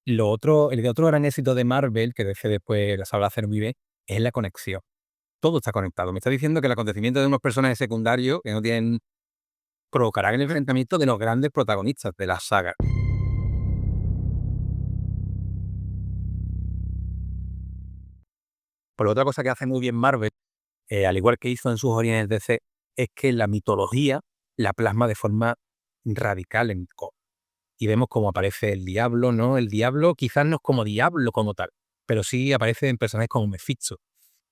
El otro gran éxito de Marvel, que DC después la sabrá hacer muy bien, es la conexión. Todo está conectado. Me está diciendo que el acontecimiento de unos personajes secundarios que no tienen provocarán el enfrentamiento de los grandes protagonistas de la saga. Por otra cosa que hace muy bien Marvel, al igual que hizo en sus orígenes DC, es que la mitología la plasma de forma radical en cómics. Y vemos cómo aparece el diablo, ¿no? El diablo quizás no es como diablo como tal, pero sí aparece en personajes como Mephisto.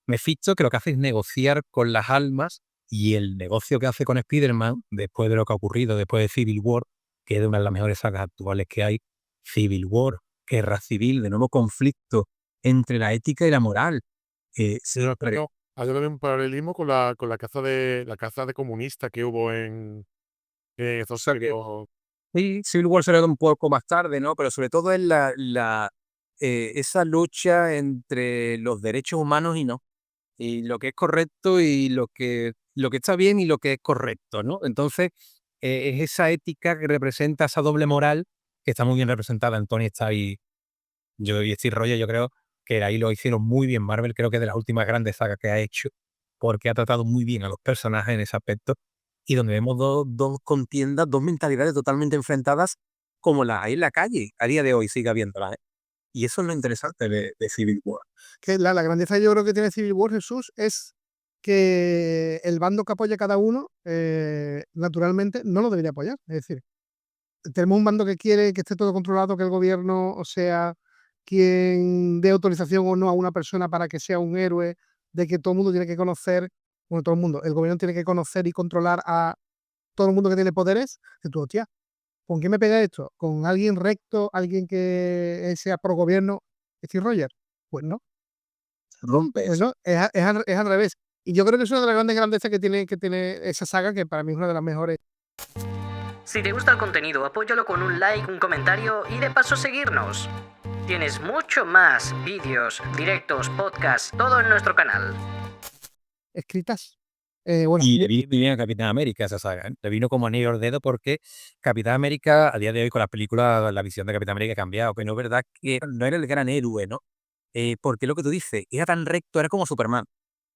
Mephisto que lo que hace es negociar con las almas, y el negocio que hace con Spider-Man, después de lo que ha ocurrido, después de Civil War, que es de una de las mejores sagas actuales que hay, Civil War, guerra civil, de nuevo conflicto entre la ética y la moral. Sí, Se pre- hay también un paralelismo con la caza de comunistas que hubo en o Estados sea que Unidos. sí, Civil War será un poco más tarde, ¿no? Pero sobre todo es esa lucha entre los derechos humanos y no. Y lo que es correcto y lo que está bien y lo que es correcto, ¿no? Entonces, es esa ética que representa esa doble moral que está muy bien representada en Tony Stark y Steve Rogers. Yo creo que ahí lo hicieron muy bien Marvel, creo que es de las últimas grandes sagas que ha hecho, porque ha tratado muy bien a los personajes en ese aspecto, y donde vemos dos contiendas, dos mentalidades totalmente enfrentadas, como las hay en la calle. A día de hoy sigue habiéndolas, ¿eh? Y eso es lo interesante de Civil War. Que la grandeza yo creo que tiene Civil War, Jesús, es que el bando que apoya cada uno, naturalmente, no lo debería apoyar. Es decir, tenemos un bando que quiere que esté todo controlado, que el gobierno, o sea, quien dé autorización o no a una persona para que sea un héroe, de que todo el mundo tiene que conocer, bueno, todo el mundo, el gobierno tiene que conocer y controlar a todo el mundo que tiene poderes. Que tú, hostia, ¿con quién me pega esto? ¿Con alguien recto, alguien que sea pro gobierno? ¿Steve Rogers? Pues no. Rompe Pues eso. no, es al revés. Y yo creo que es una de las grandes grandezas que tiene esa saga, que para mí es una de las mejores. Si te gusta el contenido, apóyalo con un like, un comentario y de paso seguirnos. Tienes mucho más vídeos, directos, podcasts, todo en nuestro canal. Escritas. Bueno, Y le vino muy bien a Capitán América esa saga, ¿eh? Le vino como anillo al dedo, porque Capitán América, a día de hoy, con las películas, la visión de Capitán América ha cambiado, pero no es verdad que no era el gran héroe, ¿no? Porque lo que tú dices, era tan recto, era como Superman.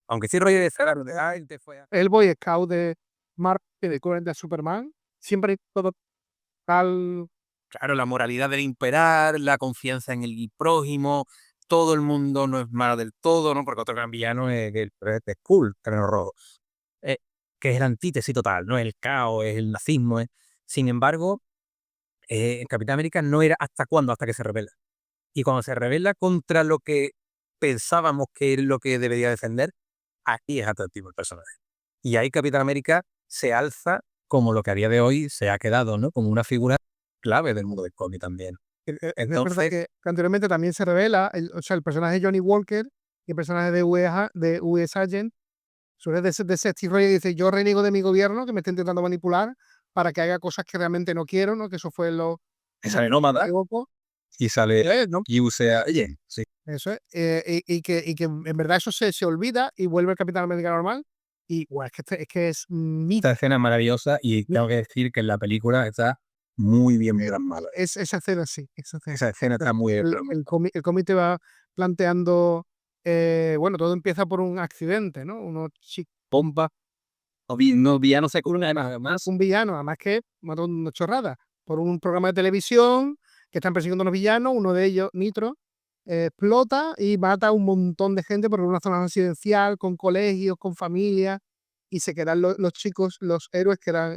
Aunque sí rollo de claro, de, "Ay, te fue a-". el Boy Scout de Marvel, de Current de Superman, siempre todo tal. Claro, la moralidad debe imperar, la confianza en el prójimo, todo el mundo no es malo del todo, ¿no? Porque otro gran villano es Skull, Cráneo Rojo, eh, que es la antítesis total, ¿no? El caos, es el nazismo, ¿eh? Sin embargo, Capitán América no era hasta cuándo, hasta que se revela. Y cuando se revela contra lo que pensábamos que es lo que debería defender, aquí es atractivo el personaje. Y ahí Capitán América se alza como lo que a día de hoy se ha quedado, ¿no? Como una figura clave del mundo del cómic también. Es verdad Entonces, que anteriormente también se revela, o sea, el personaje de Johnny Walker y el personaje de US Agent, suele de ese Steve Rogers, dice, yo reniego de mi gobierno que me está intentando manipular para que haga cosas que realmente no quiero, ¿no? Que eso fue lo, y no sale Nómada equivoco. y sale ¿No? USA Agent. Sí. Eso es. Y que en verdad eso se olvida y vuelve el Capitán América normal. Y bueno, es que es Esta escena es maravillosa y tengo que decir que en la película está muy bien plasmada. esa escena, sí, esa escena. Esa escena está muy bien El, plasmada. el cómic te va planteando, bueno, todo empieza por un accidente, ¿no? Unos chicos, Pompa, no villanos secundarios, además. un villano, además que mató una chorrada, por un programa de televisión que están persiguiendo a unos villanos, uno de ellos, Nitro, explota y mata a un montón de gente por una zona residencial, con colegios, con familias, y se quedan los chicos, los héroes que eran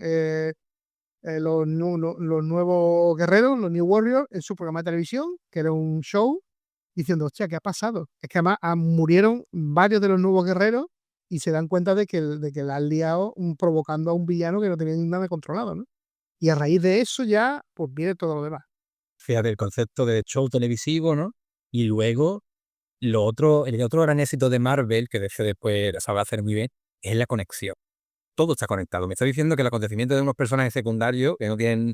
los nuevos guerreros, los New Warriors, en su programa de televisión, que era un show, diciendo, hostia, ¿qué ha pasado? Es que además murieron varios de los nuevos guerreros y se dan cuenta de que la han liado, provocando a un villano que no tenía nada controlado, ¿no? Y a raíz de eso ya, pues viene todo lo demás. Fíjate, el concepto de show televisivo, ¿no? Y luego, el otro gran éxito de Marvel, que de hecho después lo sabe hacer muy bien, es la conexión. Todo está conectado. Me está diciendo que el acontecimiento de unos personajes secundarios que no tienen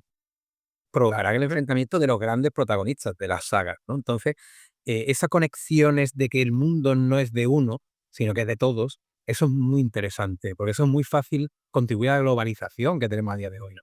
provocarán el enfrentamiento de los grandes protagonistas de las sagas, ¿no? Entonces, esas conexiones de que el mundo no es de uno, sino que es de todos, eso es muy interesante, porque eso es muy fácil contribuir a la globalización que tenemos a día de hoy, ¿no?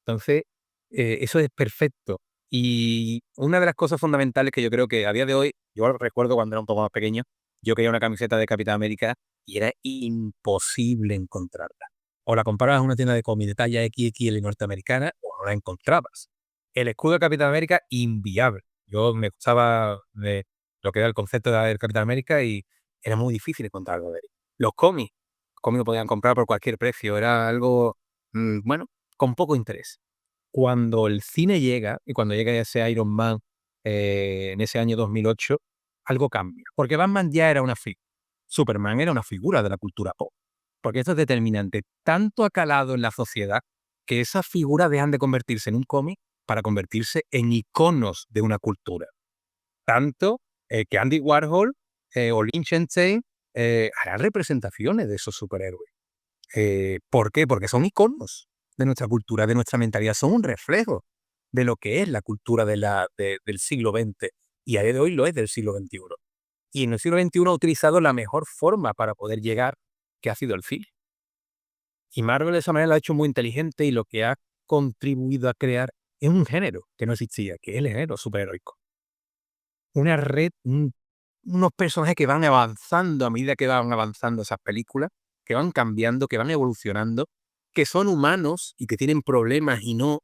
Entonces, eso es perfecto. Y una de las cosas fundamentales que yo creo que a día de hoy, yo recuerdo cuando era un poco más pequeño, yo quería una camiseta de Capitán América y era imposible encontrarla. O la comprabas en una tienda de cómic de talla XXL norteamericana o no la encontrabas. El escudo de Capitán América, inviable. Yo me gustaba de lo que era el concepto de Capitán América y era muy difícil encontrar algo de él. Los cómics lo podían comprar por cualquier precio, era algo, bueno, con poco interés. Cuando el cine llega, y cuando llega ese Iron Man en ese año 2008, algo cambia. Porque Batman ya era una figura. Superman era una figura de la cultura pop. Porque esto es determinante. Tanto ha calado en la sociedad que esas figuras dejan de convertirse en un cómic para convertirse en iconos de una cultura. Tanto que Andy Warhol o Lichtenstein harán representaciones de esos superhéroes. ¿Por qué? Porque son iconos de nuestra cultura, de nuestra mentalidad. Son un reflejo de lo que es la cultura del siglo XX. Y a día de hoy lo es del siglo XXI. Y en el siglo XXI ha utilizado la mejor forma para poder llegar, que ha sido el cine. Y Marvel de esa manera lo ha hecho muy inteligente y lo que ha contribuido a crear es un género que no existía, que es el género superheroico. Una red, unos personajes que van avanzando a medida que van avanzando esas películas, que van cambiando, que van evolucionando, que son humanos y que tienen problemas y no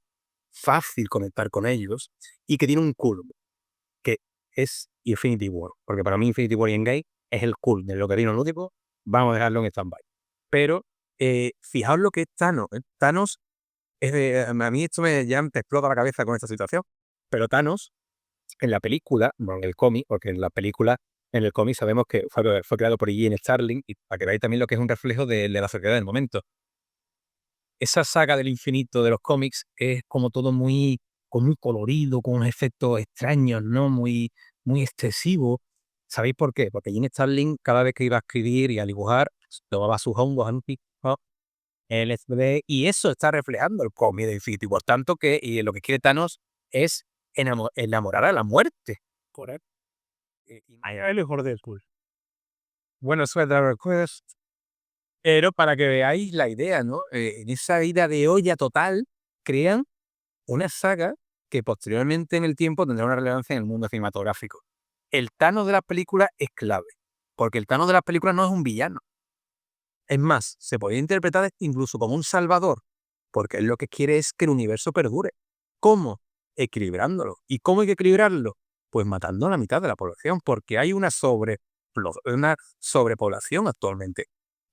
fácil conectar con ellos, y que tienen un culmen, que es Infinity War. Porque para mí Infinity War y Endgame es el culmen de lo que vino el último, vamos a dejarlo en stand-by. Pero fijaos lo que es Thanos. Thanos, a mí esto ya me explota la cabeza con esta situación, pero Thanos, en la película, bueno, en el cómic, porque en el cómic sabemos que fue creado por Ian Starling, y para que veáis también lo que es un reflejo de la sociedad del momento. Esa saga del infinito de los cómics es como todo muy colorido, con unos efectos extraños, ¿no? Muy excesivo. ¿Sabéis por qué? Porque Ian Starling, cada vez que iba a escribir y a dibujar, tomaba sus hongos anticos, LSD, y eso está reflejando el cómic de Infinity War. Tanto que lo que quiere Thanos es enamorar a la muerte. Correcto. Ahí es lo mejor de Deadpool. Bueno, eso es Dragon Quest. Pero para que veáis la idea, ¿no? En esa vida de olla total, crean una saga que posteriormente en el tiempo tendrá una relevancia en el mundo cinematográfico. El Thanos de las películas es clave, porque el Thanos de las películas no es un villano. Es más, se podría interpretar incluso como un salvador, porque él lo que quiere es que el universo perdure. ¿Cómo? Equilibrándolo. ¿Y cómo hay que equilibrarlo? Pues matando a la mitad de la población, porque hay una sobrepoblación actualmente.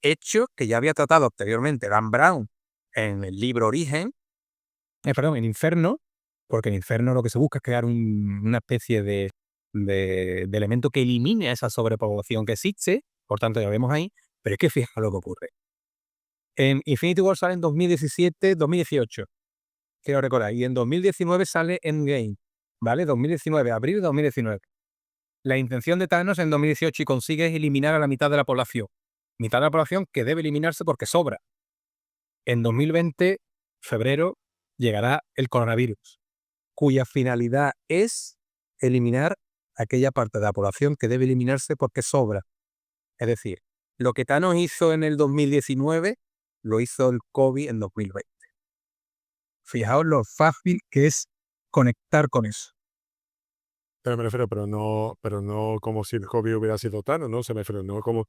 Hecho que ya había tratado anteriormente Dan Brown en el libro Origen, en Inferno, porque en Inferno lo que se busca es crear una especie de elemento que elimine a esa sobrepoblación que existe, por tanto ya vemos ahí, pero es que fijaos lo que ocurre. En Infinity War sale en 2017, 2018, quiero recordar, y en 2019 sale Endgame, ¿vale? 2019, abril de 2019. La intención de Thanos en 2018 y consigue eliminar a la mitad de la población. Mitad de la población que debe eliminarse porque sobra. En 2020, febrero, llegará el coronavirus, cuya finalidad es eliminar aquella parte de la población que debe eliminarse porque sobra. Es decir, lo que Thanos hizo en el 2019, lo hizo el COVID en 2020. Fijaos lo fácil que es conectar con eso. Pero me refiero, pero no como si el hobby hubiera sido Thanos, ¿no? Se me refiero, no como...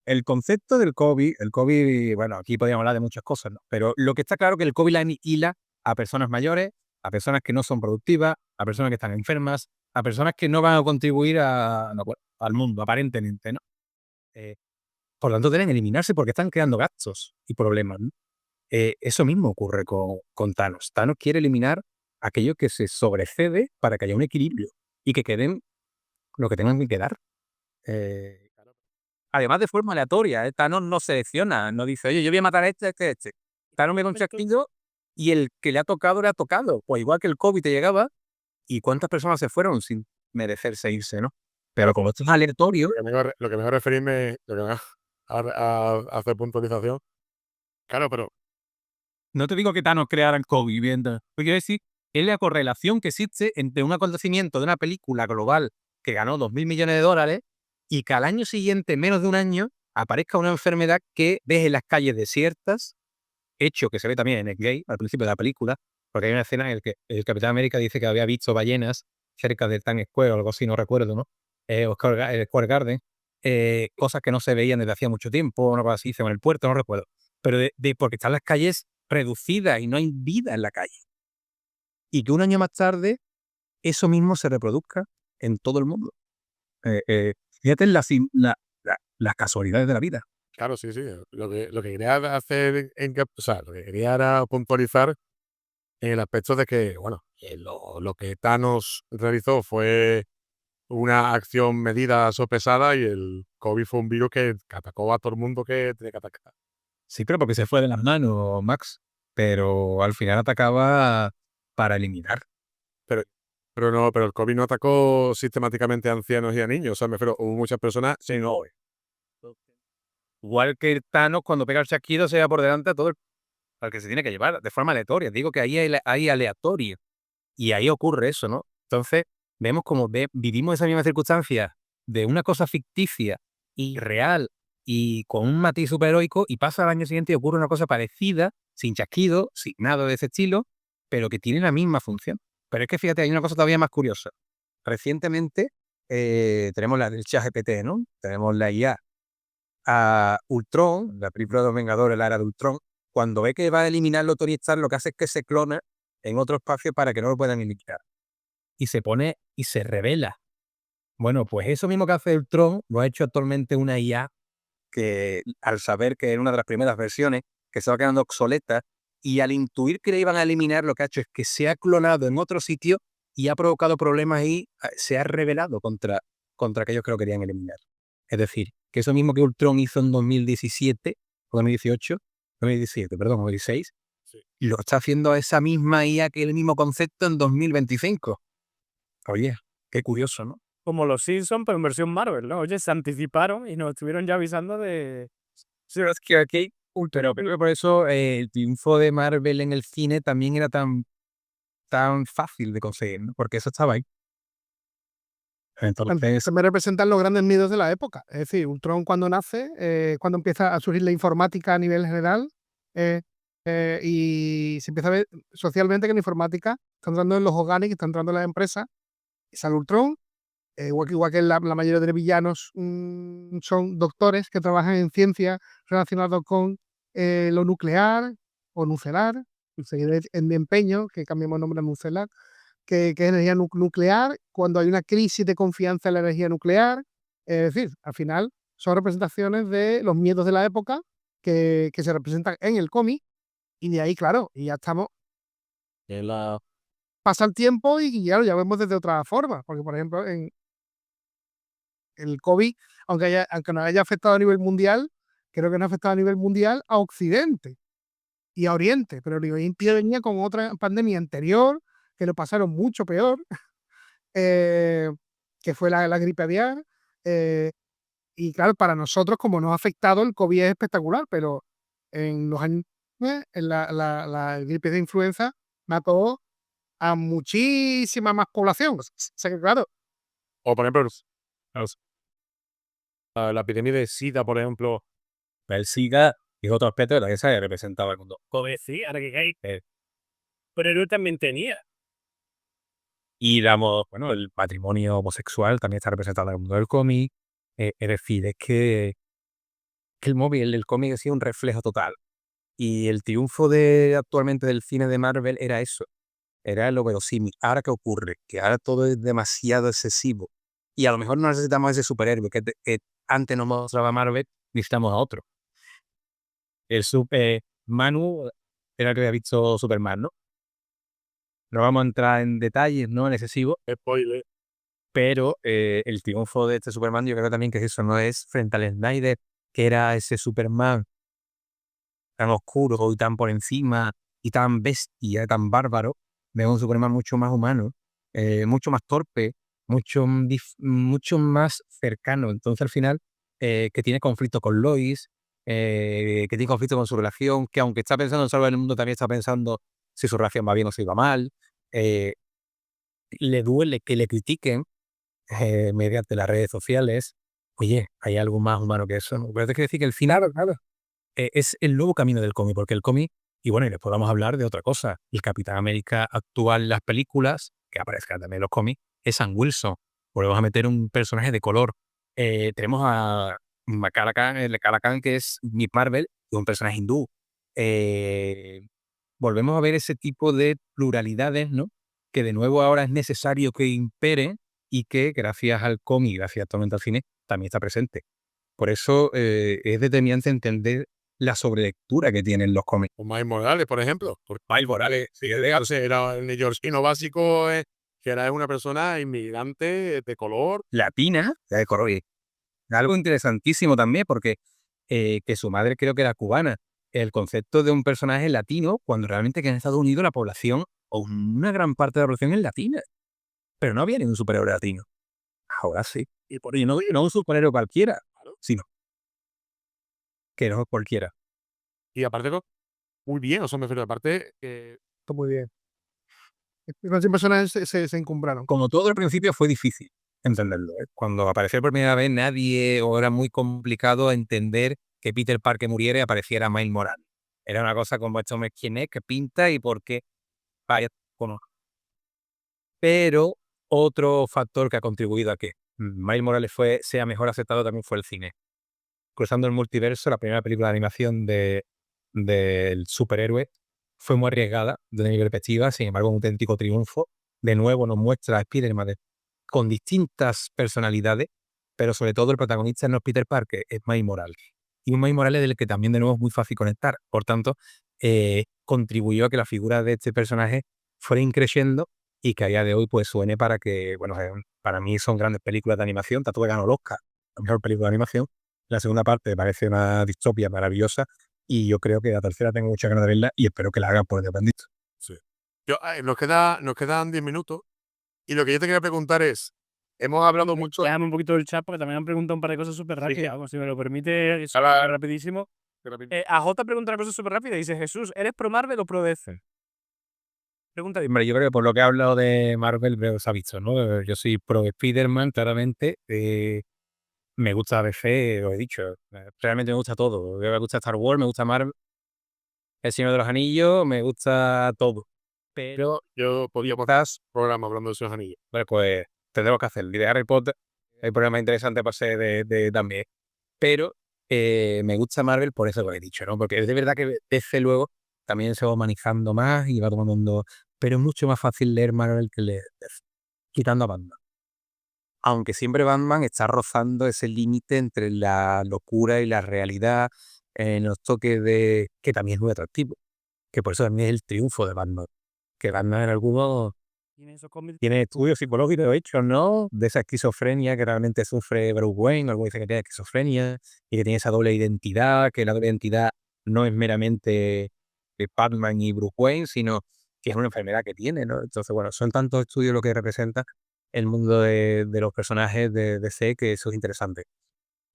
El concepto del COVID, bueno, aquí podríamos hablar de muchas cosas, ¿no? Pero lo que está claro es que el COVID la aniquila a personas mayores, a personas que no son productivas, a personas que están enfermas, a personas que no van a contribuir al mundo, aparentemente, ¿no? Por lo tanto, deben eliminarse porque están creando gastos y problemas, ¿no? Eso mismo ocurre con Thanos. Thanos quiere eliminar aquello que se sobrecede para que haya un equilibrio y que queden lo que tengan que quedar. Además, de forma aleatoria, Thanos no selecciona, no dice, oye, yo voy a matar a este. Thanos me da un chasquido y el que le ha tocado. Pues igual que el COVID te llegaba, ¿y cuántas personas se fueron sin merecerse irse, no? Pero como esto es aleatorio, Lo que me va a referirme, lo que me va a hacer puntualización. Claro, pero no te digo que Thanos creara el COVID, viendo. Quiero decir, es la correlación que existe entre un acontecimiento de una película global que ganó 2.000 millones de dólares y que al año siguiente, menos de un año, aparezca una enfermedad que deje las calles desiertas, hecho que se ve también en Endgame, al principio de la película, Porque hay una escena en la que el Capitán América dice que había visto ballenas cerca del Times Square o algo así, no recuerdo, ¿no? El Square Garden, cosas que no se veían desde hacía mucho tiempo, una cosa así, en el puerto, no recuerdo. Pero porque están las calles reducidas y no hay vida en la calle. Y que un año más tarde eso mismo se reproduzca en todo el mundo. Fíjate en las casualidades de la vida. Claro, sí, sí. Lo que quería hacer, o sea, lo que quería era puntualizar en el aspecto de que, bueno, lo que Thanos realizó fue una acción medida, sopesada, y el COVID fue un virus que atacó a todo el mundo que tenía que atacar. Sí, pero porque se fue de las manos, Max. Pero al final atacaba para eliminar. Pero el COVID no atacó sistemáticamente a ancianos y a niños. O sea, me refiero, hubo muchas personas sin COVID. Igual que Thanos, cuando pega el chasquido, se va por delante a todo al que se tiene que llevar, de forma aleatoria. Digo que ahí hay aleatorio. Y ahí ocurre eso, ¿no? Entonces, vemos como vivimos esa misma circunstancia de una cosa ficticia y real y con un matiz superheroico, y pasa al año siguiente y ocurre una cosa parecida, sin chasquido, sin nada de ese estilo, pero que tiene la misma función. Pero es que fíjate, hay una cosa todavía más curiosa. Recientemente tenemos la del ChatGPT, ¿no? Tenemos la IA. A Ultron, la película de los Vengadores, la era de Ultron, cuando ve que va a eliminarlo Tony Stark, lo que hace es que se clona en otro espacio para que no lo puedan eliminar. Y se pone y se revela. Bueno, pues eso mismo que hace Ultron lo ha hecho actualmente una IA que, al saber que era una de las primeras versiones, que se va quedando obsoleta, y al intuir que le iban a eliminar, lo que ha hecho es que se ha clonado en otro sitio y ha provocado problemas y se ha rebelado contra aquellos que lo querían eliminar. Es decir, que eso mismo que Ultron hizo en 2017, o 2018, 2017, perdón, 2016, Sí. lo está haciendo esa misma IA, que el mismo concepto, en 2025. Oye, qué curioso, ¿no? Como los Simpsons, pero en versión Marvel, ¿no? Oye, se anticiparon y nos estuvieron ya avisando de... Sí, es que aquí, pero por eso el triunfo de Marvel en el cine también era tan fácil de conseguir, ¿no? Porque eso estaba ahí. Entonces, Se me representan los grandes miedos de la época. Es decir, Ultron cuando nace, cuando empieza a surgir la informática a nivel general, y se empieza a ver socialmente que la informática está entrando en los hogares, que está entrando en las empresas, y sale Ultron, igual que la mayoría de villanos son doctores que trabajan en ciencias relacionadas con lo nuclear o nucelar, seguiré en mi empeño, que cambiemos el nombre a nucelar, que es energía nuclear, cuando hay una crisis de confianza en la energía nuclear. Es decir, al final son representaciones de los miedos de la época que se representan en el cómic, y de ahí, claro, y ya estamos. Pasa el tiempo y claro, ya vemos desde otra forma, porque por ejemplo, en el COVID, aunque no haya afectado a nivel mundial, creo que no ha afectado a nivel mundial a Occidente y a Oriente, pero el Oriente venía con otra pandemia anterior, que lo pasaron mucho peor, que fue la gripe aviar. Y claro, para nosotros, como nos ha afectado, el COVID es espectacular, pero en los años, en la gripe de influenza mató a muchísima más población. O sea que, claro, O, por ejemplo, la epidemia de SIDA, por ejemplo. el SIDA es otro aspecto de la que se representaba el mundo. Joder, sí, ahora que hay. Pero él también tenía. Y bueno, el matrimonio homosexual también está representado en el mundo del cómic. Es decir, es que el cómic ha sido un reflejo total. Y el triunfo actualmente del cine de Marvel era eso. Era lo verosímil. Ahora, ¿qué ocurre? Que ahora todo es demasiado excesivo. Y a lo mejor no necesitamos ese superhéroe que antes nos mostraba Marvel, necesitamos a otro. Manu era el que había visto Superman, ¿no? No vamos a entrar en detalles, ¿no? En excesivo, Spoiler. pero el triunfo de este Superman, yo creo también que eso no es frente al Snyder, que era ese Superman tan oscuro y tan por encima y tan bestia, tan bárbaro. Vemos un Superman mucho más humano, mucho más torpe, mucho más cercano. Entonces, al final, que tiene conflicto con Lois, que tiene conflicto con su relación, que aunque está pensando en salvar el mundo, también está pensando si su relación va bien o si va mal. Le duele que le critiquen mediante las redes sociales. Oye, hay algo más humano que eso, ¿no? Pero te quiero decir que el final, es el nuevo camino del cómic, porque el cómic Y bueno, y después vamos a hablar de otra cosa. El Capitán América actual en las películas, que aparezca también en los cómics, es Sam Wilson. Volvemos a meter un personaje de color. Tenemos a Cala Khan, que es Miss Marvel, que es un personaje hindú. Volvemos a ver ese tipo de pluralidades, ¿no? Que de nuevo ahora es necesario que impere y que gracias al cómic, gracias actualmente al cine, también está presente. Por eso es determinante entender la sobrelectura que tienen los cómics. O Miles Morales, por ejemplo. Porque Miles Morales, sí, entonces era el neoyorquino básico, que era una persona inmigrante de color. latina, de color. Algo interesantísimo también, porque que su madre creo que era cubana. El concepto de un personaje latino, cuando realmente que en Estados Unidos la población, o una gran parte de la población es latina. Pero no había ningún superhéroe latino. Ahora sí. Y no un superhéroe cualquiera, sino que no es cualquiera. Y aparte, muy bien, o sea, me refiero, aparte, Está muy bien. Los personajes se encumbraron. Como todo al principio fue difícil entenderlo. Cuando apareció por primera vez nadie, o era muy complicado entender que Peter Parker muriera y apareciera Miles Morales. Era una cosa como esto, quién es, qué pinta y por qué. Vaya, bueno. Pero otro factor que ha contribuido a que Miles Morales sea mejor aceptado también fue el cine. Cruzando el multiverso, la primera película de animación del superhéroe fue muy arriesgada desde mi perspectiva, sin embargo, un auténtico triunfo. De nuevo nos muestra a Spider-Man con distintas personalidades, pero sobre todo el protagonista no es Peter Parker, es Miles Morales. Y un Miles Morales del que también de nuevo es muy fácil conectar. Por tanto, contribuyó a que la figura de este personaje fuera increciendo y que a día de hoy pues suene para que, bueno, para mí son grandes películas de animación. Tatooine ganó el Oscar, la mejor película de animación. La segunda parte me parece una distopia maravillosa y yo creo que la tercera tengo muchas ganas de verla y espero que la hagan por Independent. Sí. Nos quedan 10 minutos y lo que yo te quería preguntar es, hemos hablado mucho. Déjame un poquito del chat porque también han preguntado un par de cosas súper rápidas. Vamos, si me lo permite, Ahora- rapidísimo. A J pregunta una cosa súper rápida. Dice, Jesús, ¿eres pro Marvel o pro DC? Pregunta de Hombre, yo creo que por lo que he hablado de Marvel, se ha visto, ¿no? Yo soy pro Spider-Man, claramente. Me gusta DC, lo he dicho. Realmente me gusta todo. Me gusta Star Wars, me gusta Marvel, El Señor de los Anillos, me gusta todo. Pero Yo podía quizás, hacer un programa hablando de esos anillos. bueno, pues tendremos que hacer. Y de Harry Potter, hay programas interesantes para ser de también. Pero me gusta Marvel por eso que he dicho, ¿no? Porque es de verdad que DC luego también se va manejando más y va tomando. Pero es mucho más fácil leer Marvel que leer DC, quitando a Batman. Aunque siempre Batman está rozando ese límite entre la locura y la realidad, en los toques de. Que también es muy atractivo. Que por eso también es el triunfo de Batman. Que Batman en algunos tiene estudios psicológicos hechos, ¿no? De esa esquizofrenia que realmente sufre Bruce Wayne. Algunos dicen que tiene esquizofrenia y que tiene esa doble identidad, que la doble identidad no es meramente de Batman y Bruce Wayne, sino que es una enfermedad que tiene, ¿no? Entonces, bueno, son tantos estudios lo que representa el mundo de los personajes de DC que eso es interesante.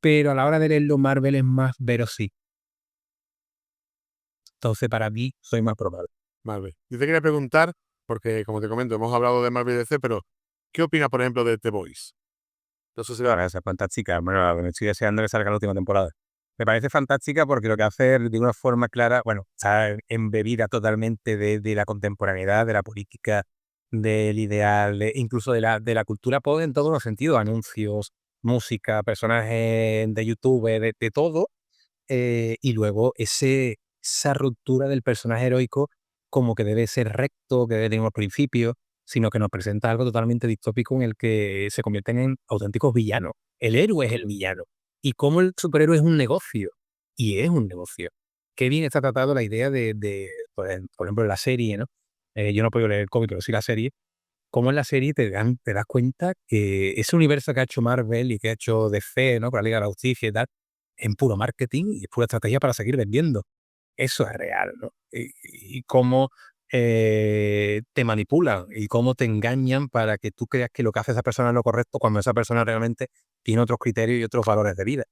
Pero a la hora de leerlo, Marvel es más verosímil. Entonces, para mí, soy más probable. Marvel. Yo te quería preguntar, porque como te comento, hemos hablado de Marvel y DC, pero ¿qué opinas, por ejemplo, de The Voice? Entonces, me parece fantástica. Bueno, me estoy deseando que salga la última temporada. Me parece fantástica porque lo que hace de una forma clara, bueno, está embebida totalmente de la contemporaneidad, de la política, del ideal, incluso de la cultura pop en todos los sentidos, anuncios, música, personajes de YouTube, de todo. Y luego esa ruptura del personaje heroico como que debe ser recto, que debe tener unos principios, sino que nos presenta algo totalmente distópico en el que se convierten en auténticos villanos. El héroe es el villano. Y cómo el superhéroe es un negocio. Y es un negocio. Qué bien está tratado la idea por ejemplo, la serie, ¿no? Yo no he podido leer el cómic, pero sí la serie. Cómo en la serie te das cuenta que ese universo que ha hecho Marvel y que ha hecho DC, ¿no? Con la Liga de la Justicia y tal, en puro marketing y es pura estrategia para seguir vendiendo. Eso es real, ¿no? Y cómo te manipulan y cómo te engañan para que tú creas que lo que hace esa persona es lo correcto cuando esa persona realmente tiene otros criterios y otros valores de vida.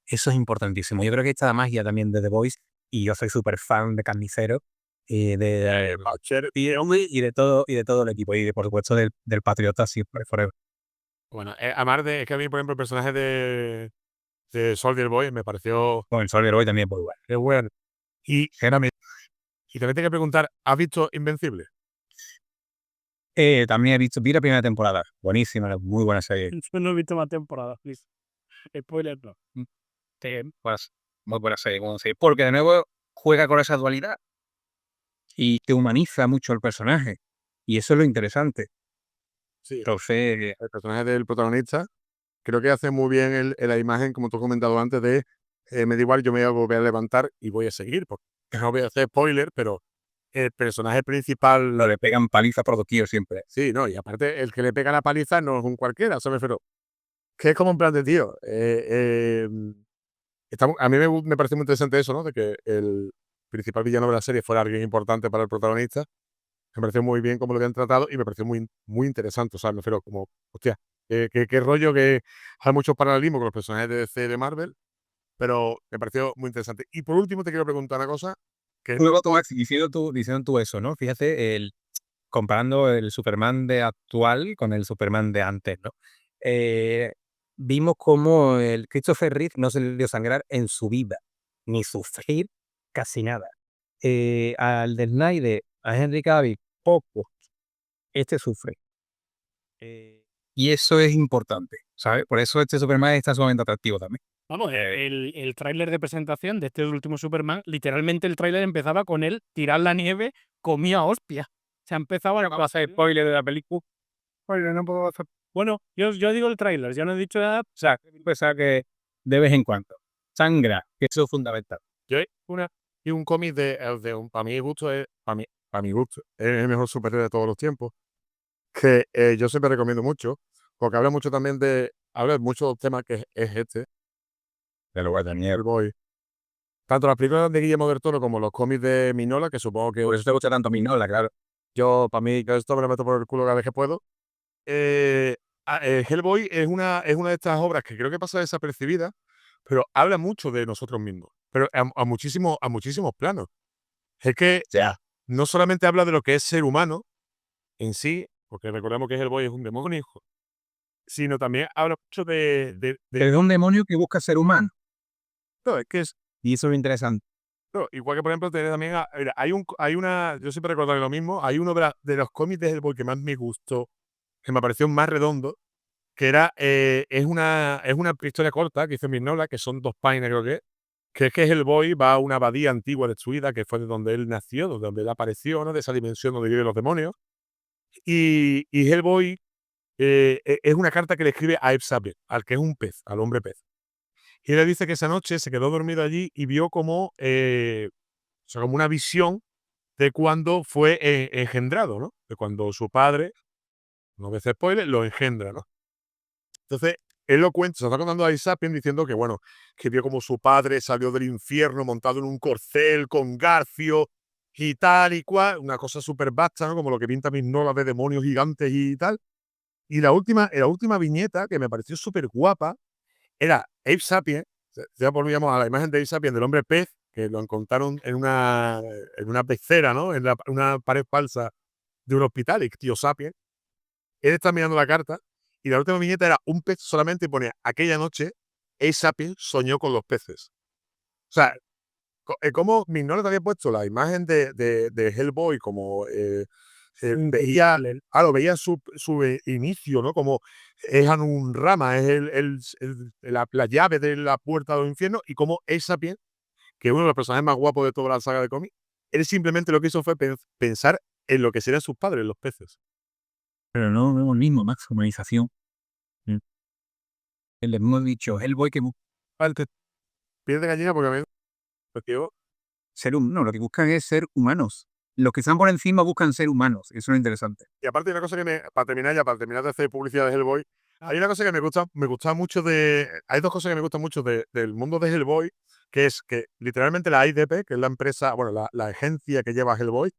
Eso es importantísimo. Yo creo que está la magia también de The Voice y yo soy súper fan de Carnicero, de Boucher y de todo el equipo y por supuesto del Patriota siempre, forever. Bueno, además de, es que a mí, por ejemplo, el personaje de Soldier Boy me pareció Con el Soldier Boy también muy bueno. que bueno. Y, Y también te quiero preguntar, ¿has visto Invencible? También vi la primera temporada. Buenísima, muy buena serie. Yo no he visto más temporadas, please. Spoiler no. Sí, muy buena serie, porque de nuevo juega con esa dualidad y te humaniza mucho el personaje. Y eso es lo interesante. Sí. Entonces, El personaje del protagonista creo que hace muy bien la imagen, como tú has comentado antes, de me da igual, yo me voy a volver a levantar y voy a seguir, porque no voy a hacer spoiler, pero el personaje principal... le pegan paliza por doquier siempre. Sí, no, y aparte el que le pega la paliza no es un cualquiera, ¿sabes? Pero que es como un plan de tío. A mí me parece muy interesante eso, ¿no? De que el principal villano de la serie fuera alguien importante para el protagonista. Me pareció muy bien cómo lo habían tratado y me pareció muy, muy interesante. O sea, me refiero como, hostia, qué rollo, que hay muchos paralelismos con los personajes de DC de Marvel, pero me pareció muy interesante. Y por último te quiero preguntar una cosa. Luego diciendo tú eso, ¿no? Fíjate, comparando el Superman de actual con el Superman de antes, ¿no? Vimos cómo el Christopher Reeve no se le dio sangrar en su vida, ni sufrir casi nada. Al de Snyder, a Henry Cavill, poco. Este sufre. Y eso es importante, ¿sabes? Por eso este Superman está sumamente atractivo también. Vamos, el tráiler de presentación de este último Superman, literalmente el tráiler empezaba con él tirar la nieve, comía hostia. Se ha empezado a hacer spoiler de la película. Spoiler, no puedo hacer. Bueno, yo digo el tráiler, ya no he dicho nada. O sea, pensar que de vez en cuando sangra, que eso es fundamental. Yo hay un cómic para mi gusto, para mi gusto, es el mejor superhéroe de todos los tiempos, que yo siempre recomiendo mucho, porque habla mucho también habla de muchos temas que es este, De lo de el Boy. Tanto las películas de Guillermo del Toro como los cómics de Mignola, que supongo que Por eso te gusta tanto Mignola, claro. yo, para mí, que esto me lo meto por el culo cada vez que puedo. Hellboy es una de estas obras que creo que pasa desapercibida, pero habla mucho de nosotros mismos, pero a muchísimos planos. Es que Ya. no solamente habla de lo que es ser humano en sí, porque recordemos que Hellboy es un demonio, sino también habla mucho Es un demonio que busca ser humano. no, es que es Y eso es lo interesante. no, igual que por ejemplo tener también mira, yo siempre recordaré lo mismo, hay uno de los cómics de Hellboy que más me gustó, que me pareció más redondo, que era es una historia corta que hizo Mignola, que son 2 páginas creo que es que Hellboy va a una abadía antigua destruida, que fue de donde él nació, de donde él apareció, ¿no? De esa dimensión donde viven los demonios. Y Hellboy es una carta que le escribe a Abe Sapien, al que es un pez, al hombre pez. Y él le dice que esa noche se quedó dormido allí y vio como, o sea, como una visión de cuando fue engendrado, ¿no? De cuando su padre, no voy a hacer spoiler, lo engendra, ¿no? Entonces, él lo cuenta, se lo está contando a Abe Sapien diciendo que, bueno, que vio como su padre salió del infierno montado en un corcel con garfio y tal y cual, una cosa súper vasta, ¿no? Como lo que pinta Mignola de demonios gigantes y tal. Y la última viñeta, que me pareció súper guapa, era Abe Sapien, ya volvíamos a la imagen de Abe Sapien del hombre pez, que lo encontraron en una pecera, ¿no? En una pared falsa de un hospital, y tío Sapien. Él está mirando la carta, y la última viñeta era un pez solamente, y ponía, aquella noche, Abe Sapien soñó con los peces. O sea, como Mignola te había puesto la imagen de Hellboy como veía su inicio, ¿no? Como es Anun-Rama, es la llave de la puerta de los infiernos, y como Abe Sapien, que es uno de los personajes más guapos de toda la saga de cómics, él simplemente lo que hizo fue pensar en lo que serían sus padres, los peces. Pero no vemos el mismo, Max, humanización. El hemos dicho, Hellboy que busca Piel de gallina porque a mí ser humano, lo que buscan es ser humanos. Los que están por encima buscan ser humanos. Eso es interesante. y aparte hay una cosa que para terminar de hacer publicidad de Hellboy, hay una cosa que me gusta mucho hay 2 cosas que me gustan mucho del mundo de Hellboy, que es que literalmente la IDP, que es la empresa, bueno, la agencia que lleva a Hellboy,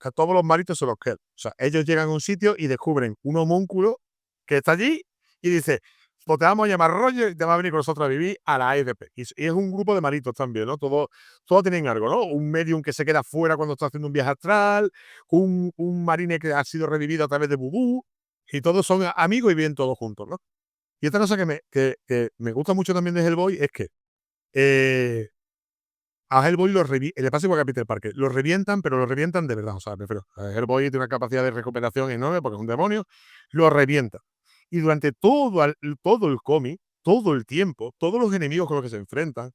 que todos los malitos son los Hell. O sea, ellos llegan a un sitio y descubren un homúnculo que está allí y dice, pues te vamos a llamar Roger y te va a venir con nosotros a vivir a la IDP. Y es un grupo de malitos también, ¿no? Todos tienen algo, ¿no? Un medium que se queda fuera cuando está haciendo un viaje astral, un marine que ha sido revivido a través de vudú, y todos son amigos y viven todos juntos, ¿no? Y otra cosa que me gusta mucho también de Hellboy es que a Hellboy le pasa igual que a Peter Parker. Lo revientan, pero lo revientan de verdad. O sea, prefiero. Hellboy tiene una capacidad de recuperación enorme porque es un demonio. Lo revienta. Y durante todo el cómic, todo el tiempo, todos los enemigos con los que se enfrentan,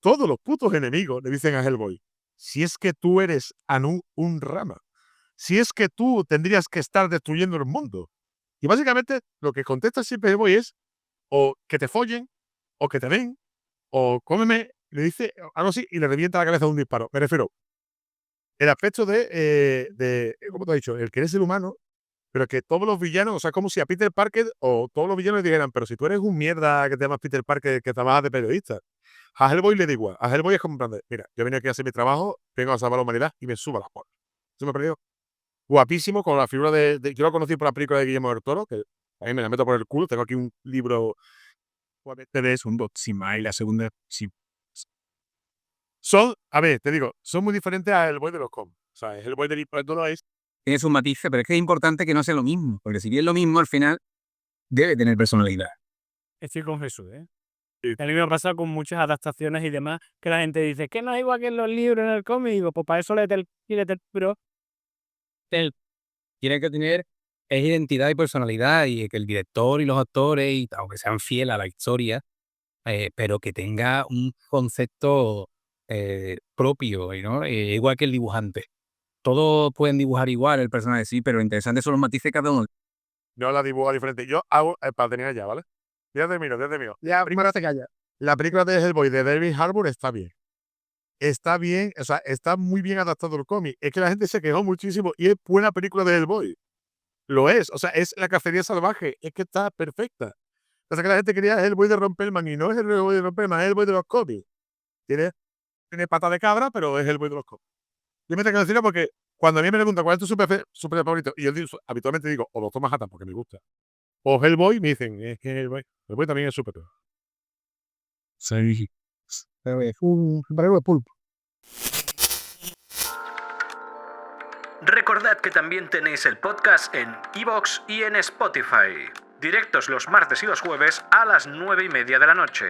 todos los putos enemigos le dicen a Hellboy: si es que tú eres Anu Rama, si es que tú tendrías que estar destruyendo el mundo. Y básicamente lo que contesta siempre Hellboy es o que te follen, o que te den, o cómeme, le dice algo así y le revienta la cabeza de un disparo. Me refiero, el aspecto de ¿cómo te he dicho? El que eres el humano, pero que todos los villanos, o sea, como si a Peter Parker o todos los villanos le dijeran, pero si tú eres un mierda que te llamas Peter Parker, que trabajas de periodista. A Hellboy le da igual. A Hellboy es como en plan de, mira, yo vengo aquí a hacer mi trabajo, vengo a salvar la humanidad y me subo a la bola. ¿Se me ha perdido? Guapísimo, con la figura yo lo conocí por la película de Guillermo del Toro, que a mí me la meto por el culo. Tengo aquí un libro, es un Godzilla y la segunda, sí. A ver, te digo, son muy diferentes a Hellboy de los cómics. O sea, Hellboy del Toro es Tiene sus matices, pero es que es importante que no sea lo mismo, porque si bien lo mismo, al final debe tener personalidad. Estoy con Jesús, ¿eh? Sí. A mí me pasa con muchas adaptaciones y demás, que la gente dice que no es igual que en los libros, en el cómic. Y digo, pues para eso léete el libro. Tiene que tener identidad y personalidad, y que el director y los actores, y aunque sean fieles a la historia, pero que tenga un concepto propio, ¿no? Igual que el dibujante. Todos pueden dibujar igual el personaje, sí, pero lo interesante son los matices de cada uno. yo la dibujo diferente. Yo hago, para tener ya, ¿vale? Desde mío. Ya, primero hace calla. La película de Hellboy de David Harbour está bien. Está bien, o sea, está muy bien adaptado el cómic. Es que la gente se quejó muchísimo y es buena película de Hellboy. Lo es, o sea, es la cacería salvaje, es que está perfecta. O sea, que la gente quería Hellboy de Romperman y no es el Hellboy de Romperman, es Hellboy de los cómics. Tiene pata de cabra, pero es Hellboy de los cómics. Yo me tengo que decirlo porque cuando a mí me preguntan cuál es tu super favorito, y yo habitualmente digo, o Doctor Manhattan porque me gusta, o Hellboy, me dicen, es que Hellboy también es súper. Sí. Pero es un superhéroe pulpo. Recordad que también tenéis el podcast en iVoox y en Spotify. Directos los martes y los jueves a las 9:30 de la noche.